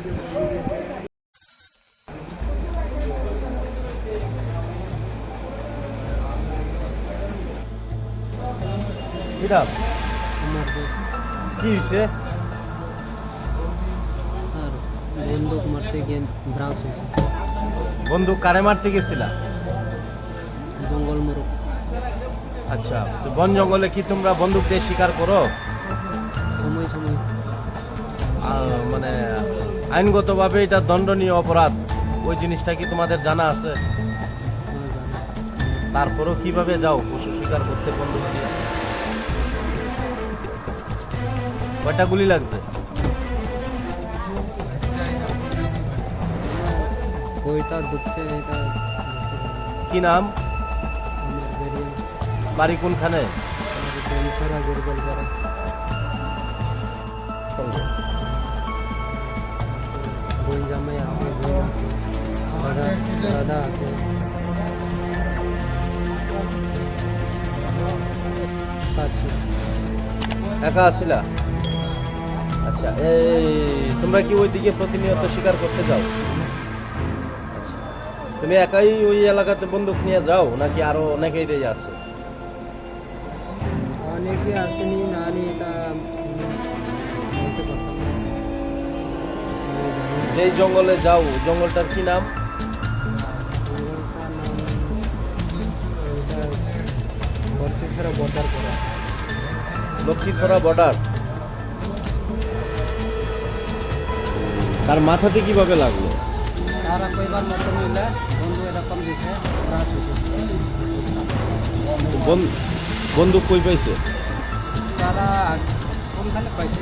কি হয়েছে? বন্দুক মারতে গিয়ে ব্রাঞ্চ হয়েছে। বন্দুক কারে মারতে গেছিলা? জঙ্গল মোড়ক। আচ্ছা, তো বন জঙ্গলে কি তোমরা বন্দুক দিয়ে শিকার করো? সময় সময় মানে আইনগতভাবে এটা দণ্ডনীয় অপরাধ, ওই জিনিসটা কি তোমাদের জানা আছে? তারপরেও কিভাবে যাও পশু শিকার করতে বন্দুক দিয়ে? কয়টা গুলি লাগছে? ওইটা ঢুকছে। এটা কি নাম? আমার জেরিয়া বাড়ি কোনখানে? ছাড়া গরগল করা। বোন জামাই আছে, বোন আছে, দাদা আছে। একা আসিলা? আচ্ছা, এই তোমরা কি ওইদিকে প্রতিনিয়ত শিকার করতে যাও? তুমি একাই ওই এলাকাতে বন্দুক নিয়ে যাও নাকি আরো অনেকেই আছে? অনেকে আসেনি, না নিয়ে তা বলতে পারতাম না। যেই জঙ্গলে যাও, জঙ্গলটার কি নাম? লক্ষ্মীছড়া বর্ডার করা। লক্ষ্মীছড়া বর্ডার। তার মাথাতে কিভাবে লাগলো? তারা কইবার মতো নইলে বন্ধু এরকম দিছে। বন্দুক কই পাইছে? তারা কোনখানে পাইছে?